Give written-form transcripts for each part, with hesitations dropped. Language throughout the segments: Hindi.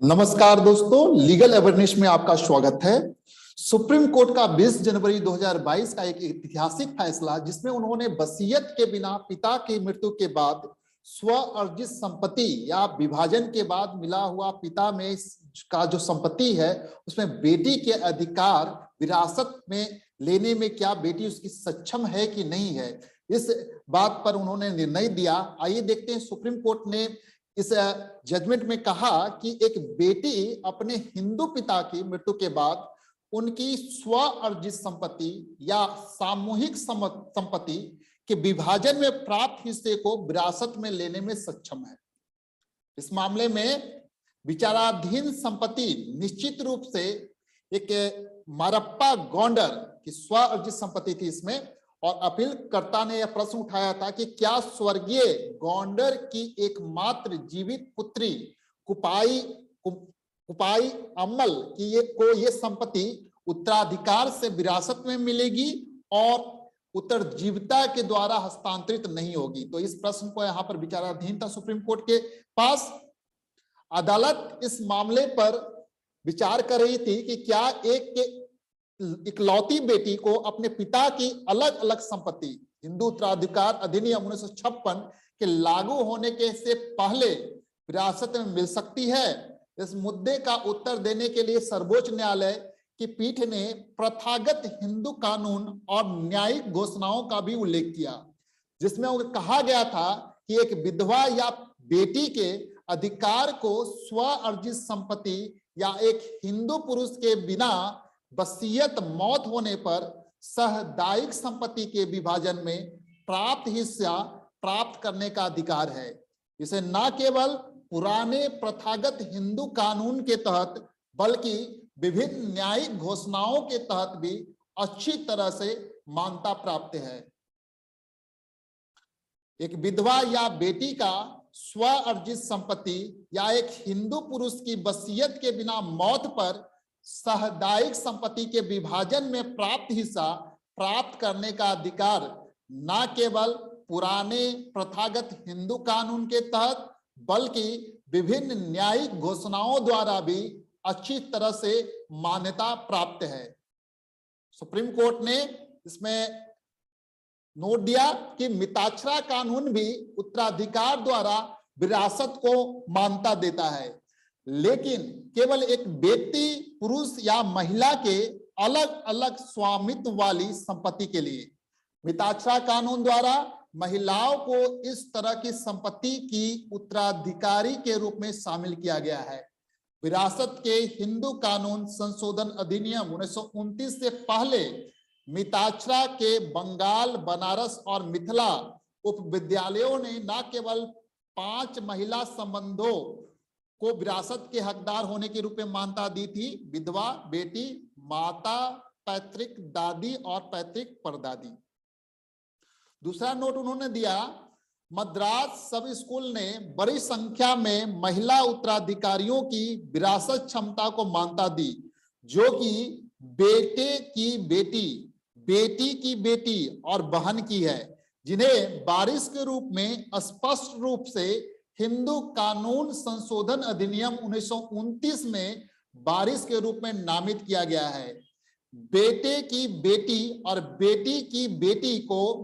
नमस्कार दोस्तों, लीगल अवेयरनेस में आपका स्वागत है। सुप्रीम कोर्ट का 20 जनवरी 2022 का एक ऐतिहासिक फैसला, जिसमें उन्होंने वसीयत के बिना पिता की मृत्यु के बाद स्व अर्जित संपत्ति या विभाजन के बाद मिला हुआ पिता में का जो संपत्ति है, उसमें बेटी के अधिकार विरासत में लेने में क्या बेटी उसकी सक्षम है कि नहीं है, इस बात पर उन्होंने निर्णय दिया। आइए देखते हैं सुप्रीम कोर्ट ने इस जजमेंट में कहा कि एक बेटी अपने हिंदू पिता की मृत्यु के बाद उनकी स्व अर्जित संपत्ति या सामूहिक संपत्ति के विभाजन में प्राप्त हिस्से को विरासत में लेने में सक्षम है। इस मामले में विचाराधीन संपत्ति निश्चित रूप से एक मारप्पा गौंडर की स्व अर्जित संपत्ति थी इसमें, और अपीलकर्ता ने यह प्रश्न उठाया था कि क्या स्वर्गीय गौंडर की एकमात्र जीवित पुत्री कुपाई अम्मल की ये संपत्ति उत्तराधिकार से विरासत में मिलेगी और उत्तरजीविता के द्वारा हस्तांतरित नहीं होगी। तो इस प्रश्न को यहाँ पर विचाराधीन था सुप्रीम कोर्ट के पास। अदालत इस मामले पर विचार कर रही थी कि क्या एक इकलौती बेटी को अपने पिता की अलग अलग संपत्ति हिंदू उत्तराधिकार अधिनियम 1956 के लागू होने के से पहले विरासत में मिल सकती है। इस मुद्दे का उत्तर देने के लिए सर्वोच्च न्यायालय की पीठ ने प्रथागत हिंदू कानून और न्यायिक घोषणाओं का भी उल्लेख किया, जिसमें कहा गया था कि एक विधवा या बेटी के अधिकार को स्व अर्जित संपत्ति या एक हिंदू पुरुष के बिना वसीयत मौत होने पर सहदायिक संपत्ति के विभाजन में प्राप्त हिस्सा प्राप्त करने का अधिकार है। इसे न केवल पुराने प्रथागत हिंदू कानून के तहत बल्कि विभिन्न न्यायिक घोषणाओं के तहत भी अच्छी तरह से मान्यता प्राप्त है। एक विधवा या बेटी का स्व अर्जित संपत्ति या एक हिंदू पुरुष की वसीयत के बिना मौत पर सहदायिक संपत्ति के विभाजन में प्राप्त हिस्सा प्राप्त करने का अधिकार न केवल पुराने प्रथागत हिंदू कानून के तहत बल्कि विभिन्न न्यायिक घोषणाओं द्वारा भी अच्छी तरह से मान्यता प्राप्त है। सुप्रीम कोर्ट ने इसमें नोट दिया कि मिताक्षरा कानून भी उत्तराधिकार द्वारा विरासत को मान्यता देता है, लेकिन केवल एक व्यक्ति पुरुष या महिला के अलग अलग स्वामित्व वाली संपत्ति के लिए। मिताक्षरा कानून द्वारा महिलाओं को इस तरह की संपत्ति की उत्तराधिकारी के रूप में शामिल किया गया है। विरासत के हिंदू कानून संशोधन अधिनियम 1929 से पहले मिताक्षरा के बंगाल, बनारस और मिथिला उपविद्यालयों ने न केवल 5 महिला संबंधों को विरासत के हकदार होने के रूप में मान्यता दी थी: विधवा, बेटी, माता, पैतृक दादी और पैतृक परदादी। दूसरा नोट उन्होंने दिया, मद्रास सब स्कूल ने बड़ी संख्या में महिला उत्तराधिकारियों की विरासत क्षमता को मान्यता दी, जो कि बेटे की बेटी, बेटी की बेटी और बहन की है, जिन्हें वारिस के रूप में स्पष्ट रूप से हिंदू कानून संशोधन अधिनियम 1929 में वारिस के रूप में नामित किया गया है। बेटे की बेटी और बेटी की बेटी को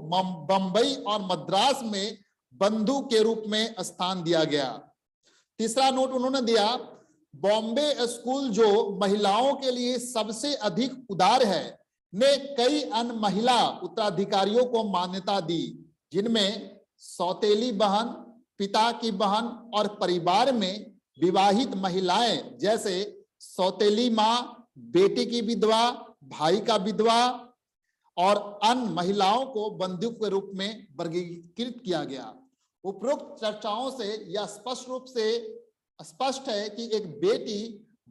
बंबई और मद्रास में बंधु के रूप में स्थान दिया गया। तीसरा नोट उन्होंने दिया, बॉम्बे स्कूल जो महिलाओं के लिए सबसे अधिक उदार है, ने कई अन्य महिला उत्तराधिकारियों को मान्यता दी, जिनमें सौतेली बहन, पिता की बहन और परिवार में विवाहित महिलाएं जैसे सौतेली माँ, बेटी की विधवा, भाई का विधवा और अन्य महिलाओं को बंधु के रूप में वर्गीकृत किया गया। उपरोक्त चर्चाओं से यह स्पष्ट रूप से स्पष्ट है कि एक बेटी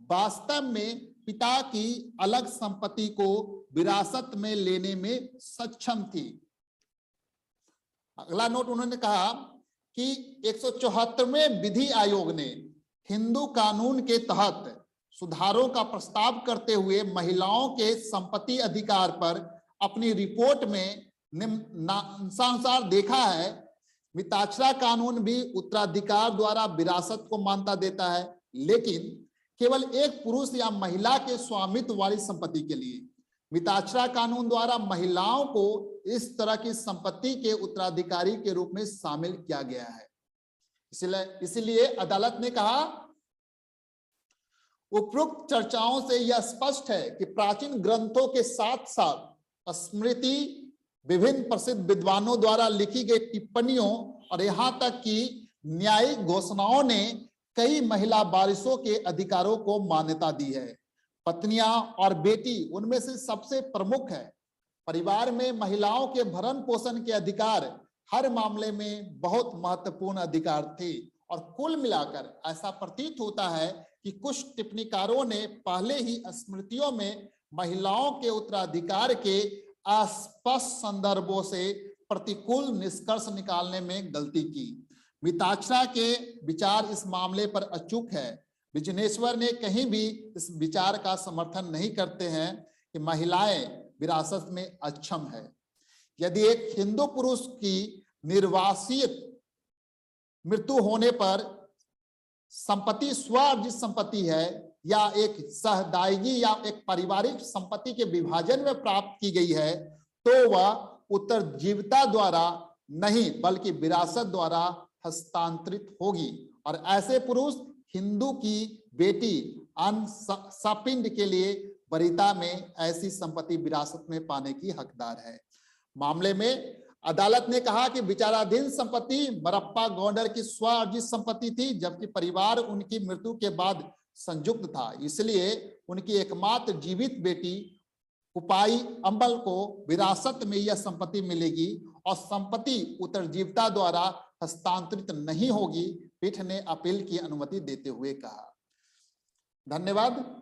वास्तव में पिता की अलग संपत्ति को विरासत में लेने में सक्षम थी। अगला नोट उन्होंने कहा कि 174वें विधि आयोग ने हिंदू कानून के तहत सुधारों का प्रस्ताव करते हुए महिलाओं के संपत्ति अधिकार पर अपनी रिपोर्ट में निम्नानुसार देखा है। मिताक्षरा कानून भी उत्तराधिकार द्वारा विरासत को मान्यता देता है, लेकिन केवल एक पुरुष या महिला के स्वामित्व वाली संपत्ति के लिए। मिताक्षरा कानून द्वारा महिलाओं को इस तरह की संपत्ति के उत्तराधिकारी के रूप में शामिल किया गया है। इसलिए अदालत ने कहा, उपरोक्त चर्चाओं से यह स्पष्ट है कि प्राचीन ग्रंथों के साथ साथ स्मृति, विभिन्न प्रसिद्ध विद्वानों द्वारा लिखी गई टिप्पणियों और यहां तक कि न्यायिक घोषणाओं ने कई महिला वारिसों के अधिकारों को मान्यता दी है। पत्नियां और बेटी उनमें से सबसे प्रमुख है। परिवार में महिलाओं के भरण पोषण के अधिकार हर मामले में बहुत महत्वपूर्ण अधिकार थे और कुल मिलाकर ऐसा प्रतीत होता है कि कुछ टिप्पणीकारों ने पहले ही स्मृतियों में महिलाओं के उत्तराधिकार के अस्पष्ट संदर्भों से प्रतिकूल निष्कर्ष निकालने में गलती की। मिताक्षरा के विचार इस मामले पर अचूक है। विजनेश्वर ने कहीं भी इस विचार का समर्थन नहीं करते हैं कि महिलाएं विरासत में अक्षम है। यदि एक हिंदू पुरुष की निर्वासित मृत्यु होने पर संपत्ति स्वअर्जित संपत्ति है या एक सहदायगी या एक पारिवारिक संपत्ति के विभाजन में प्राप्त की गई है, तो वह उत्तरजीविता द्वारा नहीं बल्कि विरासत द्वारा हस्तांतरित होगी और ऐसे पुरुष हिंदू की बेटी अनसपिंड के लिए वरीयता में ऐसी संपत्ति विरासत में पाने की हकदार है। मामले में अदालत ने कहा कि विचाराधीन संपत्ति मरप्पा गौंडर की स्वअर्जित संपत्ति थी, जबकि परिवार उनकी मृत्यु के बाद संयुक्त था। इसलिए उनकी एकमात्र जीवित बेटी उपाई अम्बल को विरासत में यह संपत्ति मिलेगी और संपत्ति उत्तरजीविता द्वारा हस्तांतरित नहीं होगी, पीठ ने अपील की अनुमति देते हुए कहा। धन्यवाद।